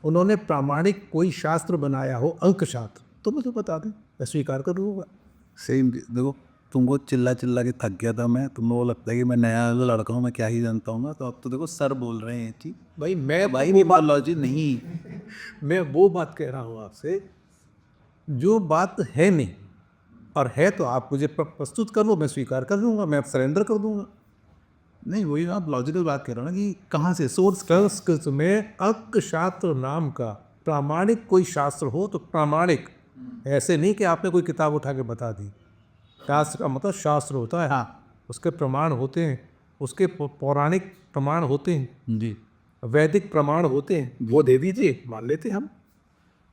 उन्होंने प्रामाणिक कोई शास्त्र बनाया हो अंक शास्त्र, तो मुझे बता दें, मैं स्वीकार कर लूँगा। सेम देखो, तुमको चिल्ला चिल्ला के थक गया था मैं, तुमको लगता है कि मैं नया लड़का हूँ, मैं क्या ही जानता हूँ। तो अब तो देखो सर बोल रहे हैं जी भाई मैं भाई न्यूमरोलॉजी नहीं। मैं वो बात कह रहा हूँ आपसे जो बात है नहीं, और है तो आप मुझे प्रस्तुत कर लो, मैं स्वीकार कर लूँगा, मैं सरेंडर कर दूँगा। नहीं, वही आप लॉजिकल बात कर रहे हो ना कि कहाँ से सोर्स। संस्कृत में अंकशास्त्र नाम का प्रामाणिक कोई शास्त्र हो तो प्रामाणिक, ऐसे नहीं कि आपने कोई किताब उठा के बता दी। शास्त्र का मतलब शास्त्र होता है, हाँ उसके प्रमाण होते हैं, उसके पौराणिक प्रमाण होते हैं, जी। वैदिक प्रमाण होते हैं, वो दे दीजिए, मान लेते हम।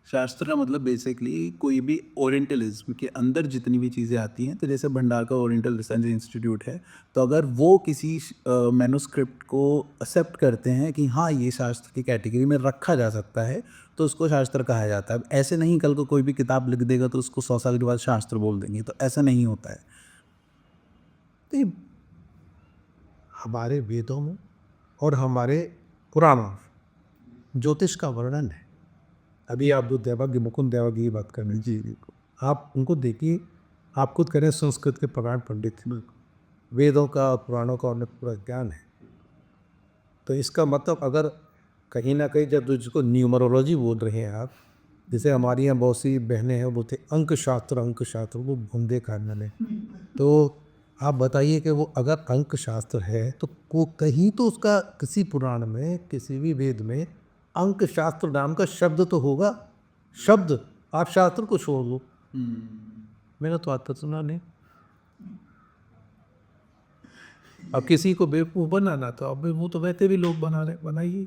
शास्त्र का मतलब बेसिकली कोई भी ओरिएंटलिज्म के अंदर जितनी भी चीज़ें आती हैं, तो जैसे भंडार का ओरिएंटल रिसर्च इंस्टीट्यूट है, तो अगर वो किसी मैन्युस्क्रिप्ट को एक्सेप्ट करते हैं कि हाँ ये शास्त्र की कैटेगरी में रखा जा सकता है, तो उसको शास्त्र कहा जाता है। अब ऐसे नहीं कल को कोई भी किताब लिख देगा तो उसको 100 साल के बाद शास्त्र बोल देंगे, तो ऐसा नहीं होता है। तो ये हमारे वेदों में और हमारे पुराणों में ज्योतिष का वर्णन है। अभी आप जो दैवज्ञ मुकुंद दैवज्ञ की बात कर रहे हैं, जी आप उनको देखिए, आप खुद करें संस्कृत के प्रमाण पंडित हैं, वेदों का और पुराणों का उन्हें पूरा ज्ञान है। तो इसका मतलब अगर कहीं ना कहीं जब जिसको न्यूमरोलॉजी बोल रहे हैं आप, जैसे हमारी यहाँ बहुत सी बहनें हैं वो बोलते हैं अंक शास्त्र, वो भूंदे खाने में। तो आप बताइए कि वो अगर अंक शास्त्र है तो वो कहीं तो उसका किसी पुराण में किसी भी वेद में अंक शास्त्र नाम का शब्द तो होगा। शब्द, आप शास्त्र को छोड़ दो, मैंने तो आज तक सुना नहीं। अब किसी को बेवकूफ़ बनाना तो अब वो तो वैसे भी लोग बनाइए।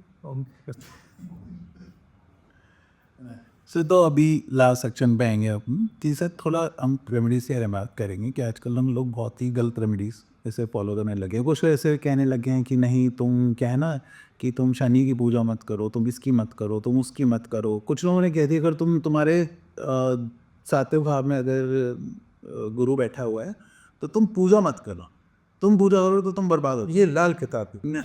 सर, तो अभी लास्ट सेक्शन पे आएंगे अपन कि सर थोड़ा हम रेमेडीज के बारे में बात करेंगे कि आजकल हम लोग बहुत ही गलत रेमेडीज ऐसे फॉलो करने लगे हैं। कुछ ऐसे कहने लगे हैं कि नहीं, तुम क्या है ना कि तुम शनि की पूजा मत करो, तुम इसकी मत करो, तुम उसकी मत करो। कुछ लोगों ने कह दिया अगर तुम्हारे सातवें भाव में अगर गुरु बैठा हुआ है तो तुम पूजा मत करो, तुम पूजा करो तो तुम बर्बाद हो। ये लाल किताब है।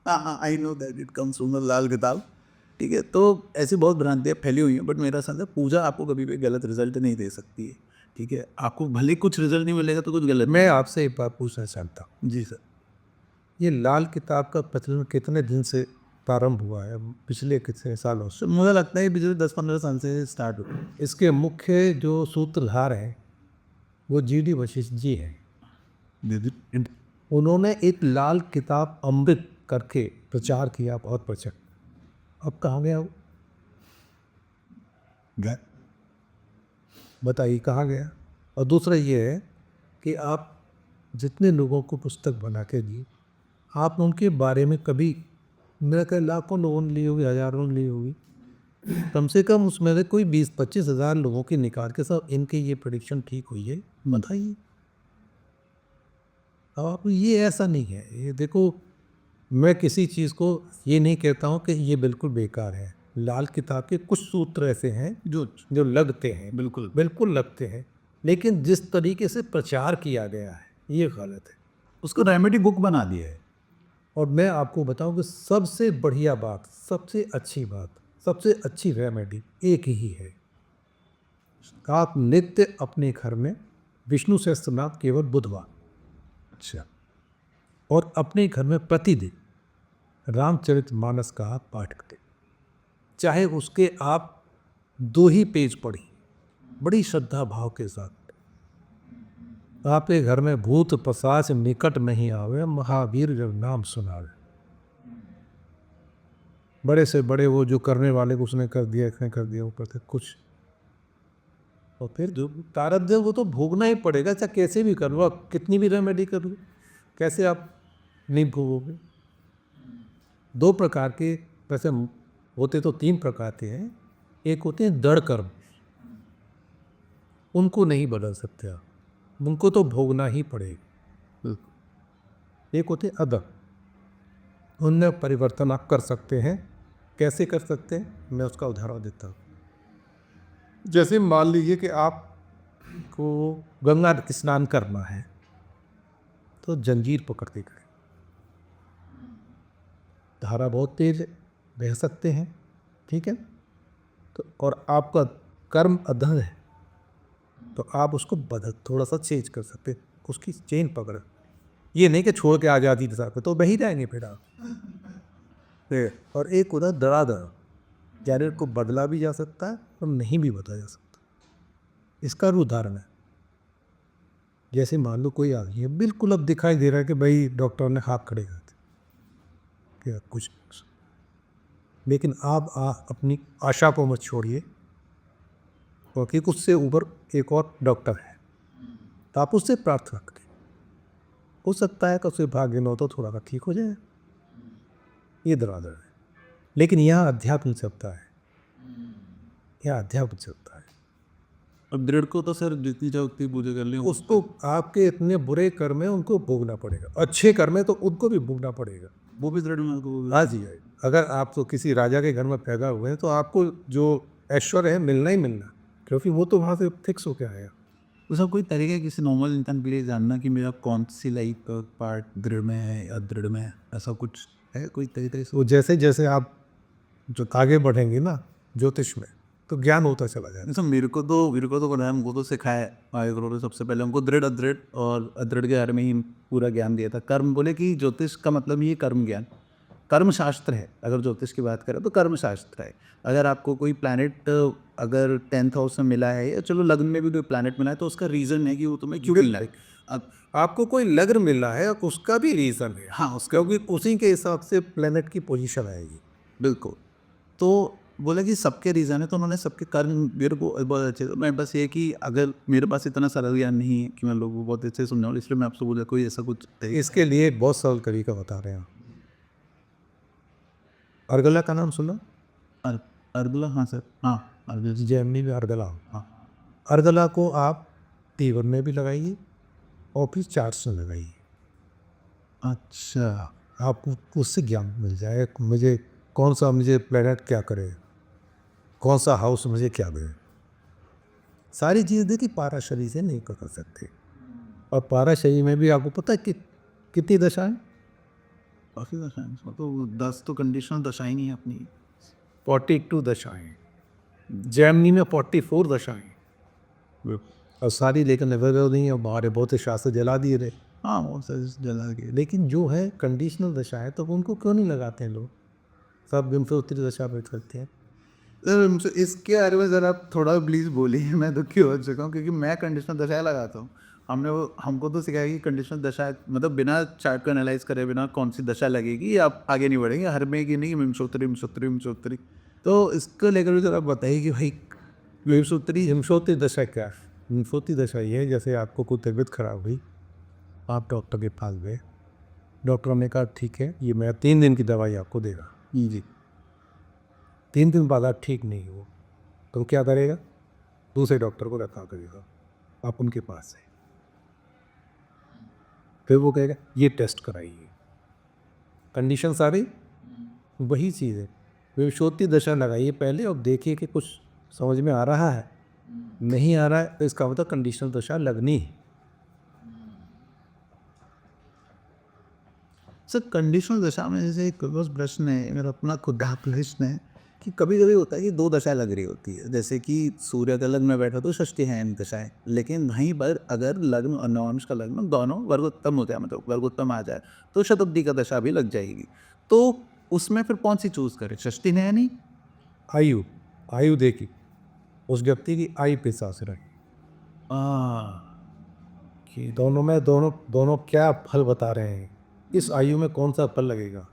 हाँ, I know that it comes from the Lal Kitab. ठीक है, तो ऐसी बहुत भ्रांतियाँ फैली हुई हैं, बट मेरा समझ है पूजा आपको कभी भी गलत रिजल्ट नहीं दे सकती है। ठीक है, आपको भले कुछ रिजल्ट नहीं मिलेगा तो कुछ गलत मैं आपसे एक बात पूछना चाहता हूँ, जी सर। ये लाल किताब का प्रचलन कितने दिन से प्रारंभ हुआ है, पिछले कितने सालों से? तो मुझे लगता है पिछले 10-15 साल से स्टार्ट हुआ। इसके मुख्य जो सूत्रधार हैं वो जी.डी. वशिष्ठ जी हैं। उन्होंने एक लाल किताब अमृत करके प्रचार किया, बहुत प्रचार। अब कहाँ गया वो? बताइए कहाँ गया? और दूसरा ये है कि आप जितने लोगों को पुस्तक बना के दी, आपने उनके बारे में कभी, मेरा ख्याल लाखों लोगों ने ली होगी, हजारों ने ली होगी, कम से कम उसमें से कोई 20-25 हज़ार लोगों की निकाल के सब इनके ये प्रेडिक्शन ठीक हुई है, बताइए। अब आप ये ऐसा नहीं है, ये देखो, मैं किसी चीज़ को ये नहीं कहता हूँ कि ये बिल्कुल बेकार है। लाल किताब के कुछ सूत्र ऐसे हैं जो लगते हैं, बिल्कुल बिल्कुल लगते हैं, लेकिन जिस तरीके से प्रचार किया गया है ये गलत है। उसको रेमेडी बुक बना दिया है। और मैं आपको बताऊं कि सबसे बढ़िया बात, सबसे अच्छी बात, सबसे अच्छी रेमेडी एक ही है। आप नित्य अपने घर में विष्णु सहस्त्रनाम केवल बुधवार, अच्छा, और अपने घर में प्रतिदिन रामचरितमानस का आप पाठ करें, चाहे उसके आप 2 ही पेज पढ़ें, बड़ी श्रद्धा भाव के साथ। आपके घर में भूत पिशाच निकट नहीं आवे, महावीर जब नाम सुनावे। बड़े से बड़े वो जो करने वाले को उसने कर दिया, इसने कर दिया, वो करते कुछ। और फिर जो तारक वो तो भोगना ही पड़ेगा, चाहे कैसे भी कर लो, आप कितनी भी रेमेडी कर लो, कैसे आप नहीं भोगोगे। 2 प्रकार के, वैसे होते तो 3 प्रकार के हैं। एक होते हैं दृढ़ कर्म, उनको नहीं बदल सकते आप, उनको तो भोगना ही पड़ेगा। एक होते हैं अदर, उनमें परिवर्तन आप कर सकते हैं। कैसे कर सकते हैं, मैं उसका उदाहरण देता हूँ। जैसे मान लीजिए कि आपको गंगा स्नान करना है, तो जंजीर पकड़ के करें, धारा बहुत तेज है, बह सकते हैं, ठीक है। तो और आपका कर्म अधर है, तो आप उसको बदल थोड़ा सा चेंज कर सकते हैं, उसकी चेन पकड़। ये नहीं कि छोड़ के आज़ादी दिशा पे तो बह ही जाएंगे फिर आप। और एक उधर धड़ाधड़, यानी को बदला भी जा सकता है और नहीं भी बदला जा सकता। इसका भी उदाहरण है। जैसे मान लो कोई आ गई है, बिल्कुल अब दिखाई दे रहा है कि भाई डॉक्टर ने हाथ खड़े कर दिए क्या कुछ, लेकिन आप अपनी आशा को मत छोड़िए, क्योंकि उससे ऊपर एक और डॉक्टर है, तो आप उससे प्रार्थना करें। हो सकता है कि उससे भाग्य न हो तो थोड़ा सा ठीक हो जाए, ये दरवाजा है। लेकिन यहाँ अध्यात्म चलता है, यहाँ अध्यात्म चलता है। अब दृढ़ को तो सर जितनी चाहे उतनी पूजा कर लें, उसको आपके इतने बुरे कर्म है उनको भोगना पड़ेगा, अच्छे कर्म है तो उनको भी भोगना पड़ेगा। वो भी दृढ़ में को हाँ जी, अगर आप तो किसी राजा के घर में पैदा हुए हैं तो आपको जो ऐश्वर्य है मिलना ही मिलना, क्योंकि वो तो वहाँ से फिक्स होके आया। उसका कोई तरीका है किसी नॉर्मल इंसान के लिए जानना कि मेरा कौन सी लाइफ का पार्ट दृढ़ में है या दृढ़ में है, ऐसा कुछ है कोई तरीके से? तो जैसे जैसे आप जो आगे बढ़ेंगे ना ज्योतिष में, तो ज्ञान होता चला जाएगा। सर मेरे को तो पता है, हमको तो सिखाया है आगे गुरु ने सबसे पहले हमको दृढ़ अदृढ़ और अदृढ़ के बारे में ही पूरा ज्ञान दिया था। कर्म बोले कि ज्योतिष का मतलब ये कर्म ज्ञान, कर्म शास्त्र है। अगर ज्योतिष की बात करें तो कर्म शास्त्र है। अगर आपको कोई प्लैनेट अगर 10th हाउस में मिला है या चलो लग्न में भी कोई प्लैनेट मिला है तो उसका रीज़न है कि वो तुम्हें क्यों मिला है। अब आपको कोई लग्न मिल रहा है उसका भी रीज़न है, हाँ उसका क्योंकि उसी के हिसाब से प्लेनेट की पोजीशन आएगी। बिल्कुल। तो बोला कि सबके रीज़न है, तो उन्होंने सबके कर्म मेरे को बहुत अच्छे, मैं बस ये कि अगर मेरे पास इतना सरल ज्ञान नहीं है कि मैं लोगों को बहुत अच्छे से समझाऊँ, इसलिए मैं आपसे बोला कोई ऐसा कुछ तरीका। इसके लिए एक बहुत सरल तरीका बता रहे हैं। अर्गला का नाम सुना? अर्गला, हाँ सर, हाँ अर्गला जी। जैमिनी में अर्गला। हाँ अर्गला को आप तीवर में भी लगाइए और फिर चार्ट्स में लगाइए, अच्छा। आपको उससे ज्ञान मिल जाए मुझे कौन सा मुझे प्लेनेट क्या करे, कौन सा हाउस मुझे क्या दे। सारी चीज़ देखिए पाराशरी से नहीं कर सकते, और पाराशरी में भी आपको पता है कि कितनी दशाएं? काफ़ी दशाएं, इसमें तो 10 तो कंडीशनल दशाएं नहीं है अपनी। 42 दशाएं, जैमिनी में 44 दशाएं, और सारी लेकिन अवेलेबल नहीं है, हमारे बहुत शास्त्र जला दिए रहे। हाँ वो सर जला के। लेकिन जो है कंडीशनल दशाएं तो उनको क्यों नहीं लगाते हैं लोग, सब विंशोत्तरी दशा पे करते हैं। सर मुझसे इसके बारे में ज़रा आप थोड़ा प्लीज़ बोलिए, मैं दुखी हो चुका हूँ क्योंकि मैं कंडीशनल दशाएं लगाता हूँ। हमको तो सिखाया कि कंडीशनल दशा मतलब बिना चार्ट को एनालाइज करे बिना कौन सी दशा लगेगी आप आगे नहीं बढ़ेंगे, हर में कि नहीं विंशोत्तरी विंशोत्तरी विंशोत्तरी। तो इसको लेकर भी ज़रा बताइए कि भाई हिमशोत्तरी दशा क्या है? हिमशोत्तरी दशा ये है, जैसे आपको कोई तबीयत खराब हुई, आप डॉक्टर के पास गए, डॉक्टर ने कहा ठीक है ये मैं 3 दिन की दवाई आपको देगा। जी 3 दिन बाद आप ठीक नहीं हो तो क्या करेगा? दूसरे डॉक्टर को रखा करेगा, आप उनके पास है, फिर वो कहेगा ये टेस्ट कराइए, कंडीशन सारी वही चीज़ है। विंशोत्तरी दशा लगाइए पहले और देखिए कि कुछ समझ में आ रहा है, नहीं आ रहा है तो इसका मतलब कंडीशनल दशा लगनी है। सर कंडीशनल दशा में जैसे एक बस प्रश्न है, मेरा अपना खुद का प्रश्न है कि कभी कभी होता है कि दो दशाएं लग रही होती है, जैसे कि सूर्य का लग्न में बैठा तो षष्ठी है इन दशाएं, लेकिन वहीं पर अगर लग्न और नवंश का लग्न दोनों वर्गोत्तम हो जाए, मतलब वर्गोत्तम आ जाए तो शताब्दी का दशा भी लग जाएगी। तो उसमें फिर कौन सी चूज करें, षष्ठी है नहीं? आयु आयु देखी उस व्यक्ति की आयु पे हिसाब से रहे, कि दोनों में दोनों क्या फल बता रहे हैं, इस आयु में कौन सा फल लगेगा।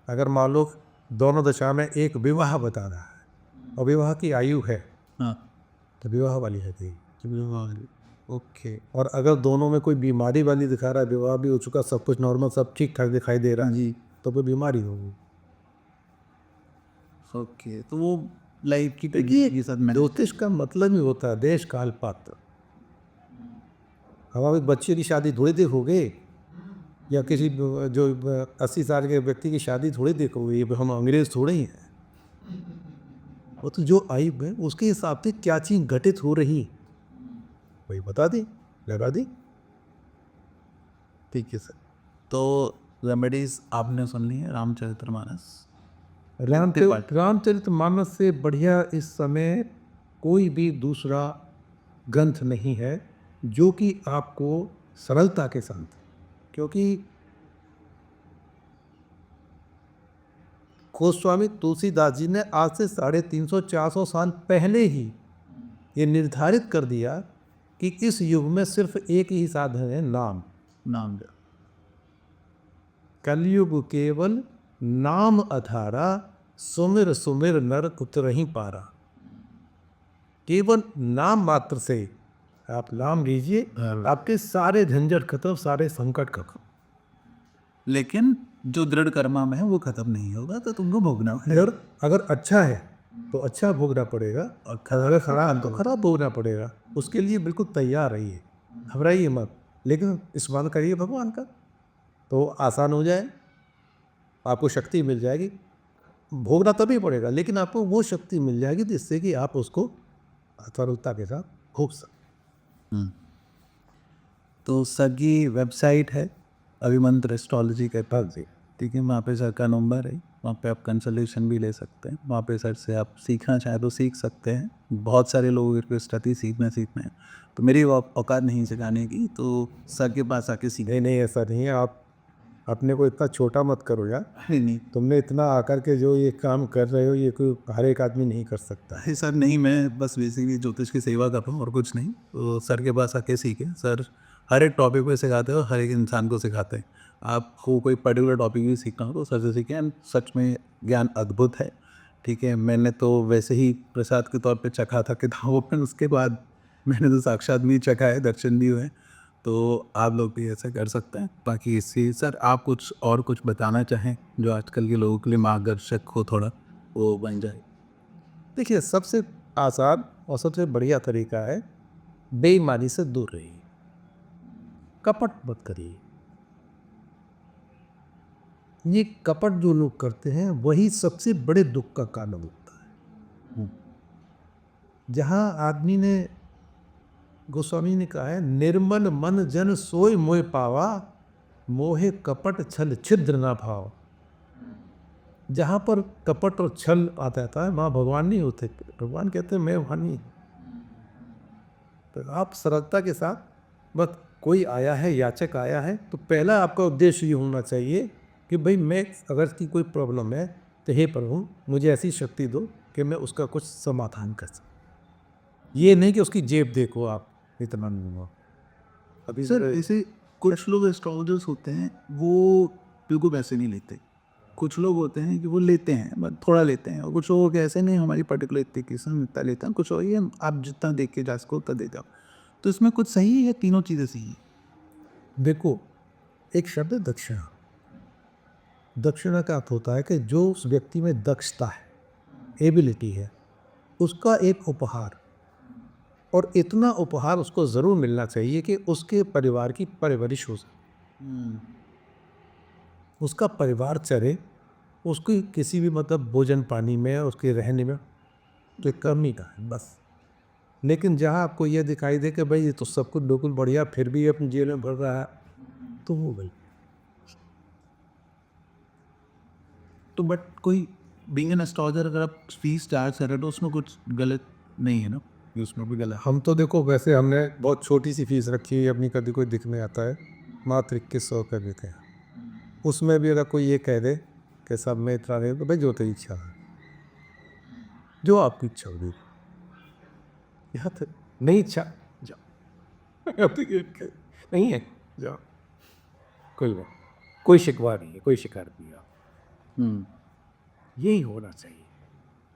अगर मान लो दोनों दशा में एक विवाह बता रहा है और विवाह की आयु है हाँ तो विवाह वाली है गई। ओके और अगर दोनों में कोई बीमारी वाली दिखा रहा है, विवाह भी हो चुका, सब कुछ नॉर्मल सब ठीक ठाक दिखाई दे रहा है जी तो कोई बीमारी होगी। ओके, तो वो लाइफ की देखिए के साथ मैंने ज्योतिष का मतलब ही होता है देश काल पात्र। हमारे बच्चे की शादी थोड़ी देखोगे, या किसी जो 80 साल के व्यक्ति की शादी थोड़ी देखोगे, ये हम अंग्रेज थोड़े ही हैं। वो तो जो आयु है उसके हिसाब से क्या चीज़ घटित हो रही वही बता दी, लगा दी। ठीक है सर। तो रेमेडीज आपने सुन ली है, रामचरितमानस रामचरितमानस से बढ़िया इस समय कोई भी दूसरा ग्रंथ नहीं है जो कि आपको सरलता के साथ, क्योंकि गोस्वामी तुलसीदास जी ने आज से 350-400 साल पहले ही ये निर्धारित कर दिया कि इस युग में सिर्फ एक ही साधन है, नाम। नाम जप। कलयुग केवल नाम अधारा, सुमिर सुमिर नर उतरहि पारा। केवल नाम मात्र से आप नाम लीजिए, आपके सारे झंझट खत्म, सारे संकट खत्म। लेकिन जो दृढ़ कर्मा में है वो खत्म नहीं होगा, तो तुमको भोगना है। अगर अगर अच्छा है तो अच्छा भोगना पड़ेगा, और अगर खराब तो खराब भोगना पड़ेगा। उसके लिए बिल्कुल तैयार रहिए, घबराइए मत, लेकिन स्मरण करिए भगवान का, तो आसान हो जाए, आपको शक्ति मिल जाएगी। भोगना तभी पड़ेगा, लेकिन आपको वो शक्ति मिल जाएगी जिससे कि आप उसको अथर्वता के साथ भोग सकते। तो सर की वेबसाइट है अभिमंत्र एस्ट्रोलॉजी के पास जी, ठीक है। वहाँ पे सर का नंबर है, वहाँ पे आप कंसल्टेशन भी ले सकते हैं। वहाँ पे सर से आप सीखना चाहें तो सीख सकते हैं। बहुत सारे लोग रिक्वेस्ट आती है सीखना है, तो मेरी औकात नहीं सिखाने की, तो सर के पास आके सीख। नहीं नहीं, ऐसा नहीं है, आप अपने को इतना छोटा मत करो यार। नहीं तुमने इतना आकर के जो ये काम कर रहे हो, ये कोई हर एक आदमी नहीं कर सकता। अरे सर नहीं, मैं बस बेसिकली ज्योतिष की सेवा कर रहा हूँ और कुछ नहीं। तो सर के पास आके सीखे, सर हर एक टॉपिक पे सिखाते हैं और हर एक इंसान को सिखाते हैं। आपको कोई पर्टिकुलर टॉपिक भी सीखना हो तो सर से सीखें, एंड सच में ज्ञान अद्भुत है, ठीक है। मैंने तो वैसे ही प्रसाद के तौर पे चखा था किताबों पर, उसके बाद मैंने तो साक्षात भी चखा है, दर्शन भी हुए। तो आप लोग भी ऐसा कर सकते हैं। बाकी इससे सर आप कुछ बताना चाहें जो आजकल के लोगों के लिए मार्गदर्शक हो, थोड़ा वो बन जाए। देखिए, सबसे आसान और सबसे बढ़िया तरीका है, बेईमानी से दूर रहिए, कपट मत करिए। ये कपट जो लोग करते हैं वही सबसे बड़े दुख का कारण होता है। जहाँ आदमी ने, गोस्वामी ने कहा है, निर्मल मन जन सोई मोह पावा, मोहे कपट छल छिद्र ना भाव। जहाँ पर कपट और छल आ जाता है, वहाँ भगवान नहीं होते। भगवान कहते हैं मैं वहाँ नहीं। तो आप सरलता के साथ, बस कोई आया है, याचक आया है, तो पहला आपका उद्देश्य ये होना चाहिए कि भाई मैं, अगर की कोई प्रॉब्लम है तो हे प्रभु मुझे ऐसी शक्ति दो कि मैं उसका कुछ समाधान कर सकूँ। ये नहीं कि उसकी जेब देखो आप, इतना नहीं हो। अभी सर ऐसे कुछ लोग एस्ट्रोलॉजर्स होते हैं वो बिल्कुल पैसे नहीं लेते। कुछ लोग होते हैं कि वो लेते हैं, बट थोड़ा लेते हैं, और कुछ लोग के ऐसे नहीं, हमारी पर्टिकुलर इतनी किस्म इतना लेते हैं। कुछ और ये आप जितना देख के जा सको उतना दे जाओ। तो इसमें कुछ सही है या तीनों चीज़ें सही है? देखो, एक शब्द है दक्षिणा। दक्षिणा का अर्थ होता है कि जो उस व्यक्ति में दक्षता है, एबिलिटी है, उसका एक उपहार। और इतना उपहार उसको ज़रूर मिलना चाहिए कि उसके परिवार की परवरिश हो सके, उसका परिवार चले, उसकी किसी भी मतलब भोजन पानी में, उसके रहने में तो एक कमी का है बस। लेकिन जहाँ आपको ये दिखाई दे कि भाई ये तो सब कुछ बिल्कुल बढ़िया, फिर भी ये अपनी जेब में भर रहा है, तो वो भाई तो बट कोई बीइंग एन एस्ट्रोलॉजर अगर आप फीस चार्ज कर रहे हो तो उसमें कुछ गलत नहीं है ना? कि उसमें भी गलत। हम तो देखो, वैसे हमने बहुत छोटी सी फीस रखी है अपनी, कभी कोई दिखने आता है, मात्र 2100 कर देते हैं। उसमें भी अगर कोई ये कह दे कि सब में इतना दे, तो भाई जो तेरी इच्छा है, जो आपकी इच्छा होगी। यहाँ तक नहीं इच्छा, जाओ। अब तक ये नहीं है, जाओ, कोई बात, कोई शिकवा नहीं है, कोई शिकायत नहीं है। यही होना चाहिए।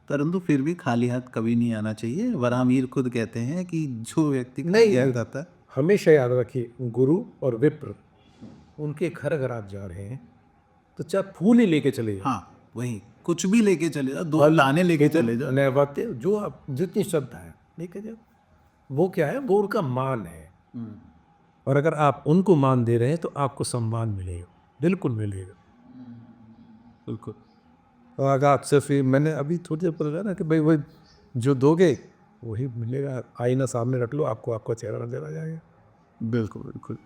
परंतु फिर भी खाली हाथ कभी नहीं आना चाहिए। वराहमीर खुद कहते हैं कि जो व्यक्ति नहीं। खाली हाथ आता है, हमेशा याद रखिए, गुरु और विप्र, उनके घर अगर आप जा रहे हैं तो चाहे फूल ही लेके चले जाओ, हाँ वही, कुछ भी लेके चले जाओ, दो लाने लेके चले जाओ। नैवेद्य जो आप जितनी श्रद्धा है लेके जाओ। वो क्या है, वो उनका मान है। और अगर आप उनको मान दे रहे हैं तो आपको सम्मान मिलेगा, बिल्कुल मिलेगा, बिल्कुल। और अगर आप सिर्फ मैंने अभी थोड़ी देर पहले ना कि भाई वही जो दोगे वही मिलेगा। आईना सामने रख लो, आपको आपका चेहरा नजर आ जाएगा। बिल्कुल बिल्कुल,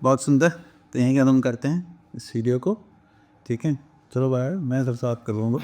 बहुत सुंदर। तो यहीं का हम करते हैं इस वीडियो को, ठीक है। चलो बाय, मैं सबसे बात करूँगा।